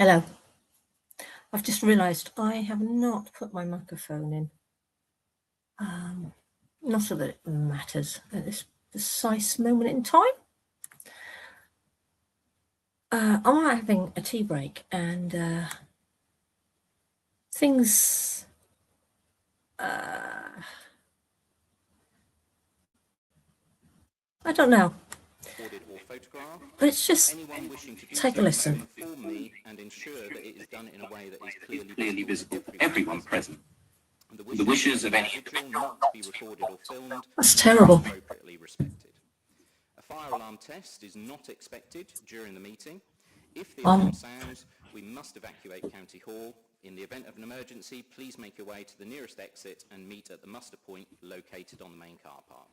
Hello. I've just realised I have not put my microphone in. Not so that it matters at this precise moment in time. I'm having a tea break and things I don't know. But it's just take a listen. And ensure that it is done in a way that is clearly visible for everyone present. The wishes of any individual not to be recorded or filmed. That's terrible. Appropriately respected. A fire alarm test is not expected during the meeting. If the alarm sounds, we must evacuate County Hall. In the event of an emergency, please make your way to the nearest exit and meet at the muster point located on the main car park.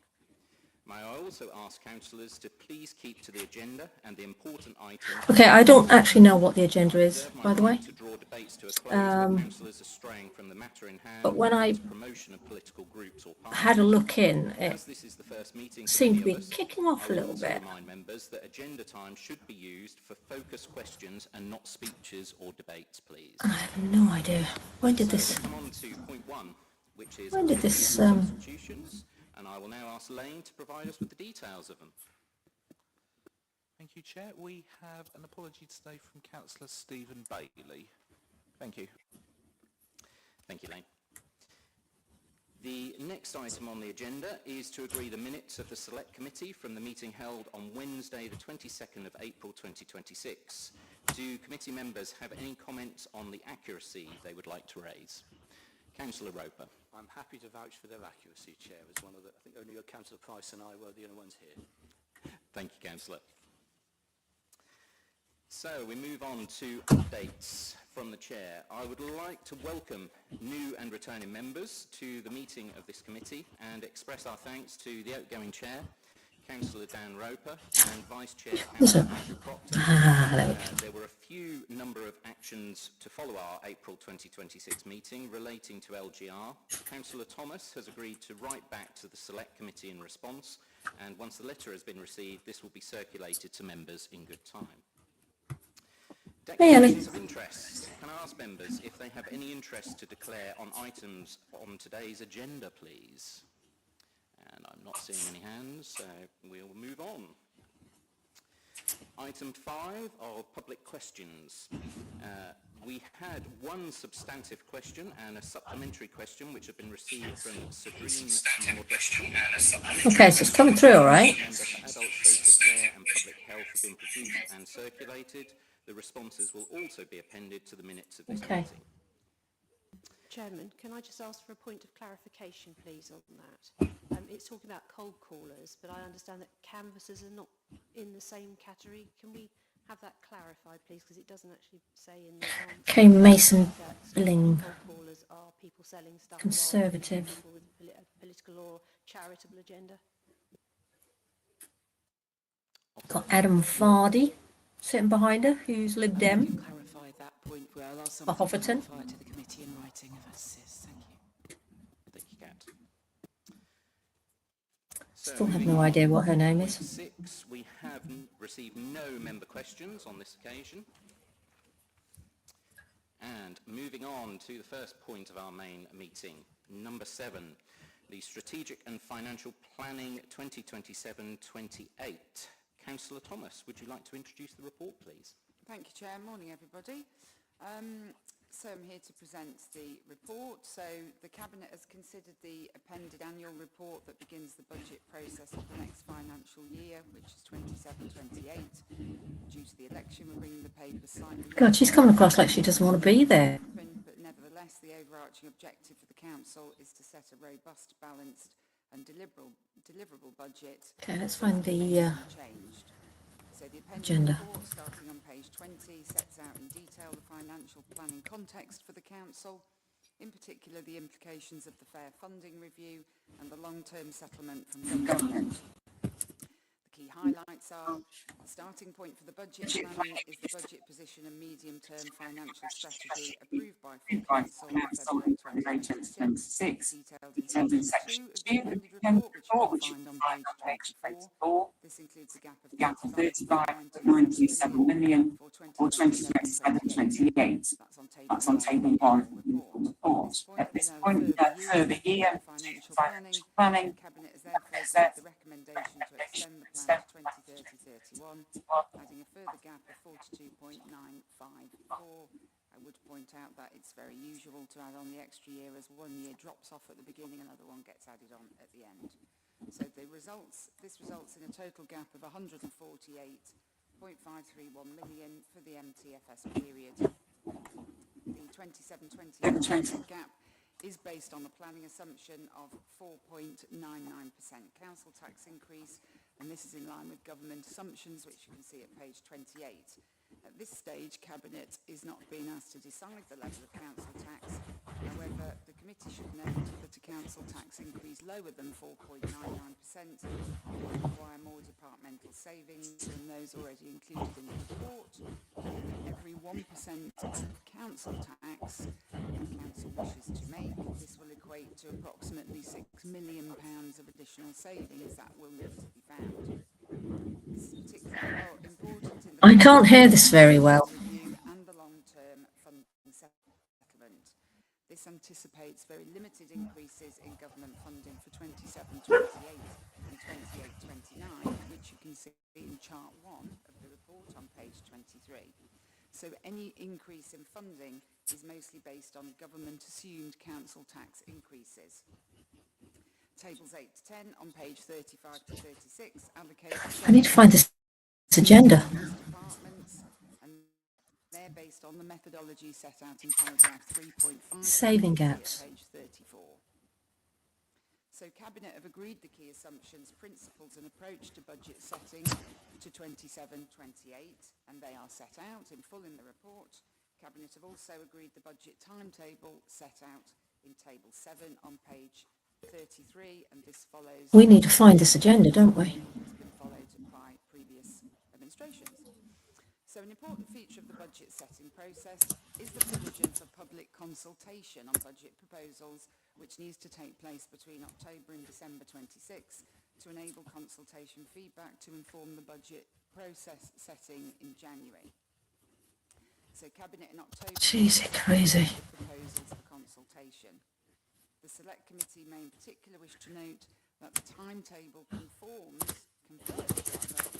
May I also ask councillors to please keep to the agenda and the important items. Okay, I don't actually know what the agenda is, by the way. But when I had a look in, it seemed to be kicking off a little bit. Remind members that agenda time should be used for focused questions and not speeches or debates, please. I have no idea. When did this? Come on to point one, which is When did this? Substitutions. And I will now ask Lane to provide us with the details of them. Thank you, Chair. We have an apology today from Councillor Stephen Bailey. Thank you. Thank you, Lane. The next item on the agenda is to agree the minutes of the Select Committee from the meeting held on Wednesday, the 22nd of April 2026. Do committee members have any comments on the accuracy they would like to raise? Councillor Roper. I'm happy to vouch for their accuracy, Chair, as one of the, I think only Councillor Price and I were the only ones here. Thank you, Councillor. So we move on to updates from the Chair. I would like to welcome new and returning members to the meeting of this committee and express our thanks to the outgoing Chair, Councillor Dan Roper, and Vice Chair Councillor Andrew Proctor. There were a few number of actions to follow our April 2026 meeting relating to LGR. Councillor Thomas has agreed to write back to the Select Committee in response, and once the letter has been received, this will be circulated to members in good time. Declarations of interest. Can I ask members if they have any interest to declare on items on today's agenda, please? And I'm not seeing any hands, so we'll move on. Item 5 are public questions. We had one substantive question and a supplementary question which have been received from Sabrine. Okay, so it's coming through, all right. Adult social care and public health have been produced and circulated. The responses will also be appended to the minutes of this meeting. Chairman, can I just ask for a point of clarification, please, on that? It's talking about cold callers, but I understand that canvassers are not in the same category. Can we have that clarified, please? Because it doesn't actually say in the K. Mason Billing, cold callers are people selling stuff. Conservative. People with a political or charitable agenda. Got Adam Vardy sitting behind her, who's Lib Dem. Clarify that point where I'll ask For Hofferton. to the committee in writing if that's it. Thank you. Thank you, Kat. Still have no idea what her name is. 6, we have received no member questions on this occasion. And moving on to the first point of our main meeting, number 7, the Strategic and Financial Planning 2027-28. Councillor Thomas, would you like to introduce the report, please? Thank you, Chair. Morning, everybody. So I'm here to present the report. So the Cabinet has considered the appended annual report that begins the budget process of the next financial year, which is 27-28. Due to the election, we're bringing the paper slightly... God, she's coming across like she doesn't want to be there. But nevertheless, the overarching objective for the Council is to set a robust, balanced and deliverable budget. Okay, let's find the Changed. So the agenda. report, starting on page 20, sets out in detail the financial planning context for the Council, in particular the implications of the Fair Funding Review and the long-term settlement from government. The key highlights are: the starting point for the budget planning is the budget position and medium-term financial strategy approved by full council in February 2026, detailed in section 2 of the appended report, which you can find on page 24. This includes a gap of 35.927 million for 2027-28. That's on table 1 of the report. At this point, we go further here, financial planning. The Cabinet has therefore made the recommendation to extend the plan to 2030-31, adding a further gap of 42.954. I would point out that it's very usual to add on the extra year, as one year drops off at the beginning, another one gets added on at the end. So this results in a total gap of 148.531 million for the MTFS period. The 27-28 gap is based on a planning assumption of 4.99% council tax increase, and this is in line with government assumptions, which you can see at page 28. At this stage, Cabinet is not being asked to decide the level of council tax. However, the committee should note that a council tax increase lower than 4.99% will require more departmental savings than those already included in the report. Every 1% of council tax the council wishes to make, this will equate to approximately £6 million of additional savings that will need to be found. This is particularly important in the I can't hear this very well. review and the long-term funding settlement. This anticipates very limited increases in government funding for 27-28 and 28-29, which you can see in chart 1 of the report on page 23. So any increase in funding is mostly based on government assumed council tax increases. Tables 8 to 10 on page 35 to 36 allocate... I need to find this agenda. ...departments, and they're based on the methodology set out in paragraph 3.5... Saving gaps. ...page 34. So Cabinet have agreed the key assumptions, principles and approach to budget setting to 27-28, and they are set out in full in the report. Cabinet have also agreed the budget timetable set out in table 7 on page 33, and this follows... We need to find this agenda, don't we? ...has been followed by previous administrations. So an important feature of the budget setting process is the provision for public consultation on budget proposals, which needs to take place between October and December 26 to enable consultation feedback to inform the budget process setting in January. So Cabinet in October... Jeez, crazy. ...proposals for consultation. The Select Committee may in particular wish to note that the timetable confirms the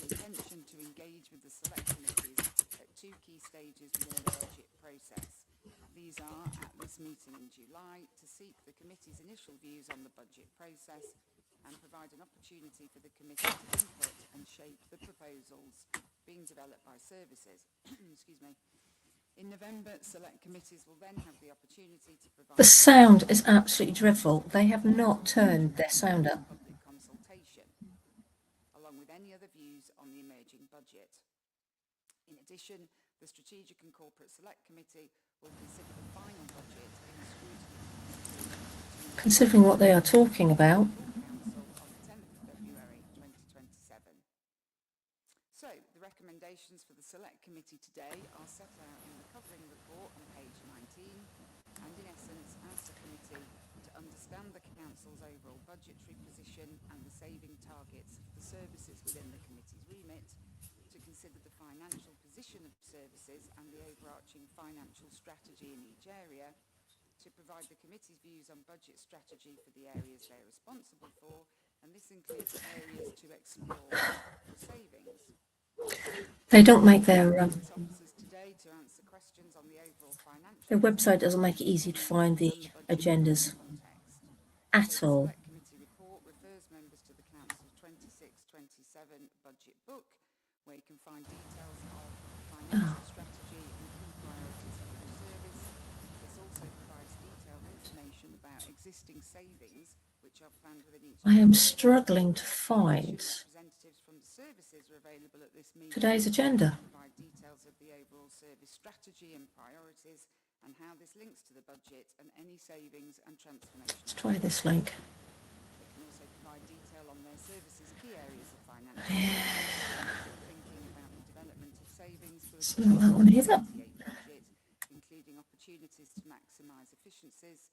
intention to engage with the Select Committees at 2 key stages within the budget process. These are, at this meeting in July, to seek the committee's initial views on the budget process and provide an opportunity for the committee to input and shape the proposals being developed by services. Excuse me. In November, Select Committees will then have the opportunity to provide... The sound is absolutely dreadful. They have not turned their sound up. ...public consultation, along with any other views on the emerging budget. In addition, the Strategic and Corporate Select Committee will consider the final budget in a scrutiny... Considering what they are talking about. ...Council on the 10th of February 2027. So, the recommendations for the Select Committee today are set out in the covering report on page 19, and in essence ask the committee to understand the Council's overall budgetary position and the saving targets for the services within the committee's remit, to consider the financial position of services and the overarching financial strategy in each area, to provide the committee's views on budget strategy for the areas they're responsible for, and this includes areas to explore for savings. They don't make their website doesn't make it easy to find the agendas at all. The committee report refers members to the Council's 26-27 budget book, where you can find details of financial strategy and key priorities for the service. This also provides detailed information about existing savings which are planned within each... I am struggling to find Representatives from the services are available at this meeting. today's agenda. Provide details of the overall service strategy and priorities and how this links to the budget and any savings and transformation. Let's try this link. They can also provide detail on their services' key areas of financial thinking about the development of savings for It's not that one either. 2028 budget, including opportunities to maximise efficiencies,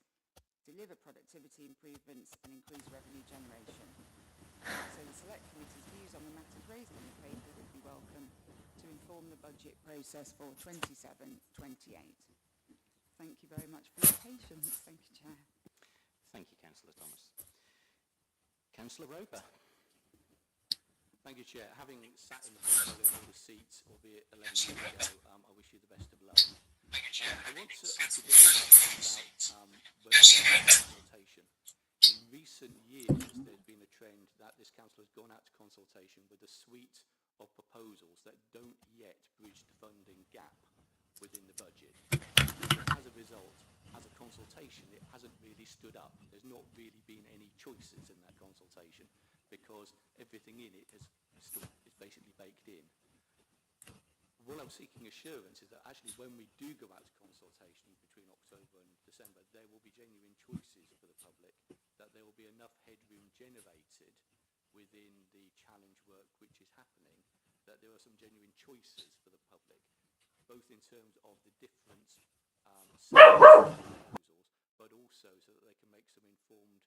deliver productivity improvements and increase revenue generation. So the Select Committee's views on the matters raised in the paper would be welcome to inform the budget process for 27-28. Thank you very much for your patience. Thank you, Chair. Thank you, Councillor Thomas. Councillor Roper. Thank you, Chair. Having sat in the portfolio holder seats, albeit 11 years ago, I wish you the best of luck. I want to ask again about consultation. In recent years, there's been a trend that this council has gone out to consultation with a suite of proposals that don't yet bridge the funding gap within the budget. As a result, as a consultation, it hasn't really stood up. There's not really been any choices in that consultation because everything in it is basically baked in. What I'm seeking assurance is that actually when we do go out to consultation between October and December, there will be genuine choices for the public, that there will be enough headroom generated within the challenge work which is happening, that there are some genuine choices for the public, both in terms of the different proposals, but also so that they can make some informed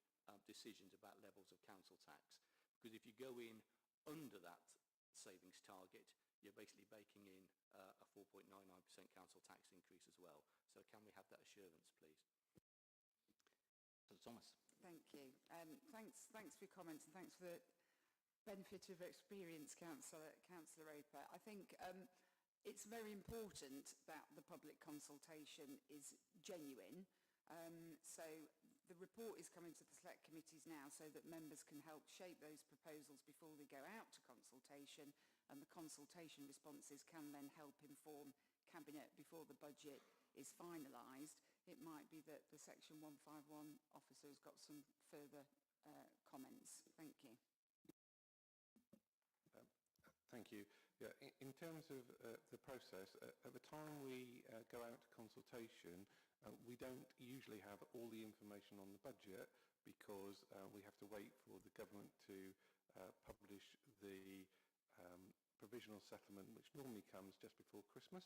decisions about levels of council tax. Because if you go in under that savings target, you're basically baking in a 4.99% council tax increase as well. So can we have that assurance, please? So Thomas. Thank you. Thanks for your comments and thanks for the benefit of experience, Councillor Roper. I think it's very important that the public consultation is genuine. So the report is coming to the Select Committees now so that members can help shape those proposals before they go out to consultation, and the consultation responses can then help inform Cabinet before the budget is finalised. It might be that the Section 151 officer has got some further comments. Thank you. Thank you. Yeah, in terms of the process, at the time we go out to consultation, we don't usually have all the information on the budget because we have to wait for the government to publish the provisional settlement, which normally comes just before Christmas.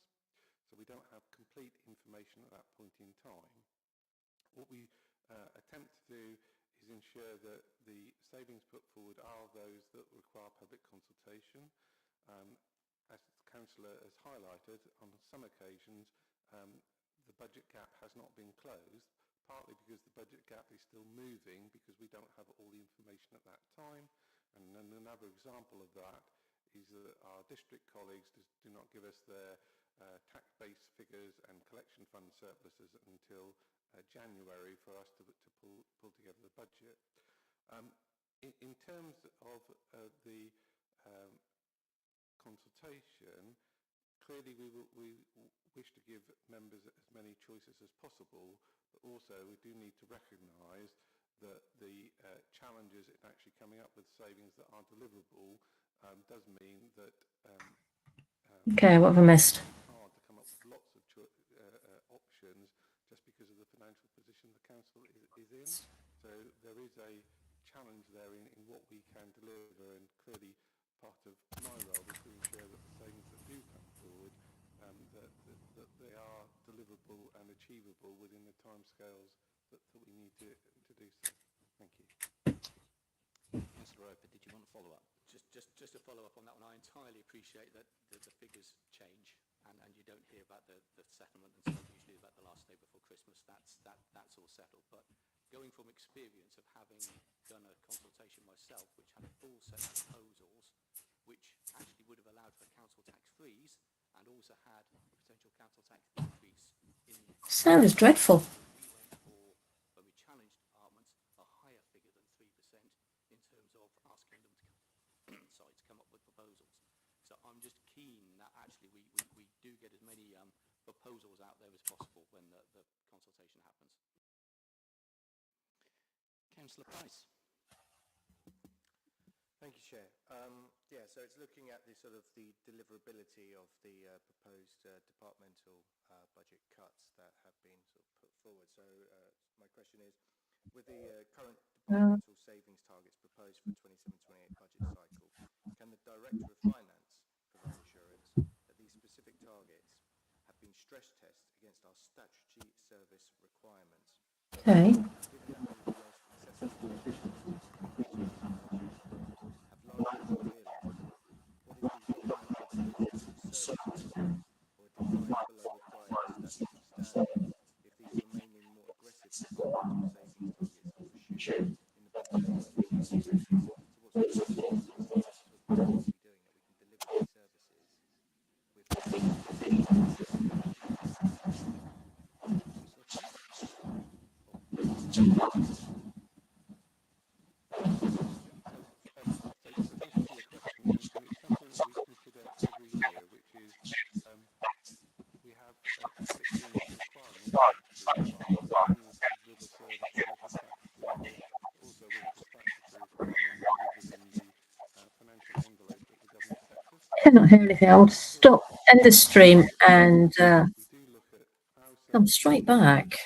So we don't have complete information at that point in time. What we attempt to do is ensure that the savings put forward are those that require public consultation. As the Councillor has highlighted, on some occasions the budget gap has not been closed, partly because the budget gap is still moving because we don't have all the information at that time. And then another example of that is that our district colleagues do not give us their tax-based figures and collection fund surpluses until January for us to pull together the budget. In terms of the consultation, clearly we wish to give members as many choices as possible, but also we do need to recognise that the challenges in actually coming up with savings that are deliverable does mean that Okay, what have I missed? it's hard to come up with lots of options just because of the financial position the council is in. So there is a challenge there in what we can deliver, and clearly part of my role is to ensure that the savings that do come forward, that they are deliverable and achievable within the timescales that we need to do so. Thank you. Councillor Roper, did you want to follow up? Just to follow up on that one, I entirely appreciate that the figures change and you don't hear about the settlement and stuff usually about the last day before Christmas. That's all settled. But going from experience of having done a consultation myself, which had a full set of proposals, which actually would have allowed for a council tax freeze and also had a potential council tax increase in... Sounds dreadful. We went for, when we challenged departments, a higher figure than 3% in terms of asking them to come up with proposals. So I'm just keen that actually we do get as many proposals out there as possible when the consultation happens. Councillor Price. Thank you, Chair. Yeah, so it's looking at the sort of the deliverability of the proposed departmental budget cuts that have been sort of put forward. So my question is, with the current departmental savings targets proposed for the 27-28 budget cycle, can the Director of Finance provide assurance that these specific targets have been stress tested against our statutory service requirements? Okay. Given that many of the last successful budgets have largely realised, what is the estimated conservative or a decline below required statutory standard if these remaining more aggressive departmental savings targets are pursued in the budget cycle? So what's the sort of budget we doing that we can deliver these services with Cannot hear anything. I will stop, end the stream, and come straight back.